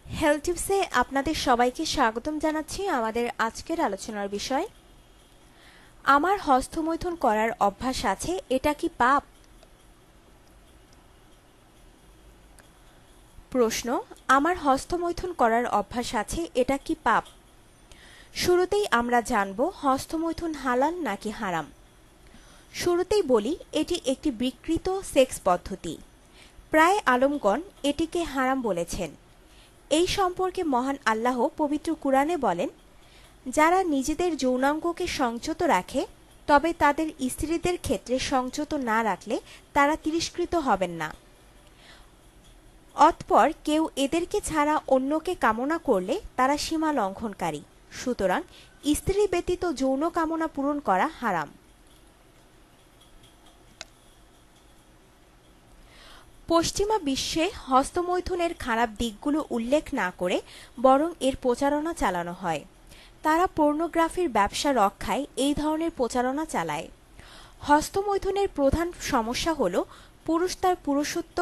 Health টিপসে আপনাদের সবাইকে স্বাগতম জানাচ্ছি। আমাদের আজকের আলোচনার বিষয়, আমার হস্তমৈথুন করার অভ্যাস আছে, এটা কি পাপ? প্রশ্ন, আমার হস্তমৈথুন করার অভ্যাস আছে, এটা কি পাপ? শুরুতেই আমরা জানব হস্তমৈথুন হালাল নাকি হারাম। শুরুতেই বলি, এটি একটি বিকৃত সেক্স পদ্ধতি। প্রায় আলেমগণ এটিকে হারাম বলেছেন। এই সম্পর্কে মহান আল্লাহ পবিত্র কুরআনে বলেন, যারা নিজেদের যৌনাঙ্গকে সংযত রাখে তবে তাদের স্ত্রীদের ক্ষেত্রে সংযত না রাখলে তারা তিরস্কৃত হবেন না। অতঃপর কেউ এদেরকে ছাড়া অন্যকে কামনা করলে তারা সীমা লঙ্ঘনকারী। সুতরাং স্ত্রী ব্যতীত যৌন কামনা পূরণ করা হারাম। পশ্চিমা বিশ্বে হস্তমৈথুনের খারাপ দিকগুলো উল্লেখ না করে বরং এর প্রচারণা চালানো হয়। তারা পর্নোগ্রাফির ব্যবসা রক্ষায় এই ধরনের প্রচারণা চালায়। হস্তমৈথুনের প্রধান সমস্যা হল পুরুষ তার পুরুষত্ব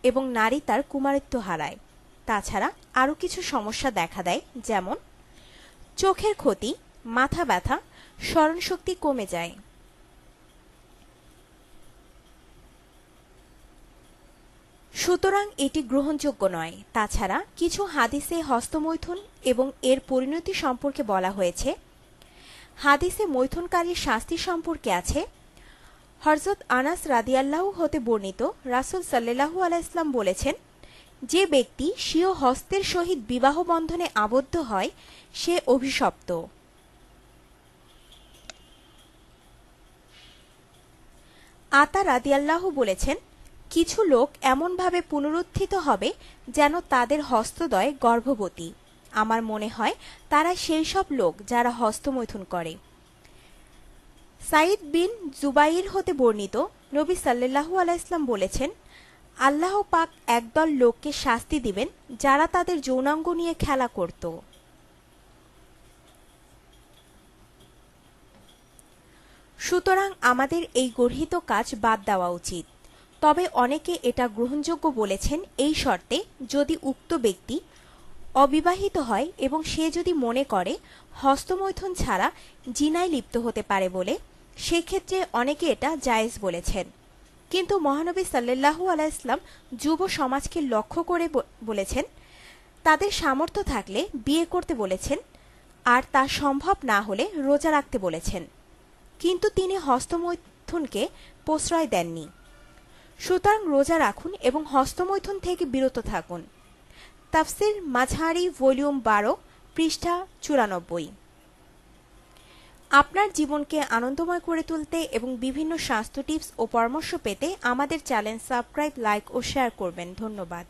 এবং নারী তার কুমারিত্ব হারায়। তাছাড়া আরও কিছু সমস্যা দেখা দেয়, যেমন চোখের ক্ষতি, মাথা ব্যথা, স্মরণশক্তি কমে যায়। সুতরাং এটি গ্রহণযোগ্য নয়। তাছাড়া কিছু হাদিসে হস্তমৈথুন এবং এর পরিণতি সম্পর্কে বলা হয়েছে। হাদিসে মৈথুনকারীর শাস্তি সম্পর্কে আছে, হযরত আনাস রাদিয়াল্লাহু হতে বর্ণিত, রাসূল সাল্লাল্লাহু আলাইহি ওয়াসাল্লাম বলেছেন, যে ব্যক্তি স্বীয় হস্তের সহিত বিবাহ বন্ধনে আবদ্ধ হয় সে অভিশপ্ত। আতা রাদিয়াল্লাহু বলেছেন, কিছু লোক এমনভাবে পুনরুত্থিত হবে যেন তাদের হস্তদ্বয় গর্ভবতী। আমার মনে হয় তারা সেই সব লোক যারা হস্তমৈথুন করে। সাইদ বিন জুবাইর হতে বর্ণিত, নবী সাল্লাল্লাহু আলাইহি ওয়াসাল্লাম বলেছেন, আল্লাহ পাক একদল লোককে শাস্তি দিবেন যারা তাদের যৌনাঙ্গ নিয়ে খেলা করত। সুতরাং আমাদের এই গর্হিত কাজ বাদ দেওয়া উচিত। তবে অনেকে এটা গ্রহণযোগ্য বলেছেন এই শর্তে, যদি উক্ত ব্যক্তি অবিবাহিত হয় এবং সে যদি মনে করে হস্তমৈথুন ছাড়া জিনায় লিপ্ত হতে পারে বলে, সেক্ষেত্রে অনেকে এটা জায়েজ বলেছেন। কিন্তু মহানবী সাল্লাল্লাহু আলাইহি ওয়াসাল্লাম যুব সমাজকে লক্ষ্য করে বলেছেন, তাদের সামর্থ্য থাকলে বিয়ে করতে বলেছেন, আর তা সম্ভব না হলে রোজা রাখতে বলেছেন। কিন্তু তিনি হস্তমৈথুনকে প্রশ্রয় দেননি। সুতরাং রোজা রাখুন এবং হস্তমৈথুন থেকে বিরত থাকুন। তাফসির মাঝহারি ভলিউম 12 পৃষ্ঠা 94। আপনার জীবনকে আনন্দময় করে তুলতে এবং বিভিন্ন স্বাস্থ্য টিপস ও পরামর্শ পেতে আমাদের চ্যানেল সাবস্ক্রাইব, লাইক ও শেয়ার করবেন। ধন্যবাদ।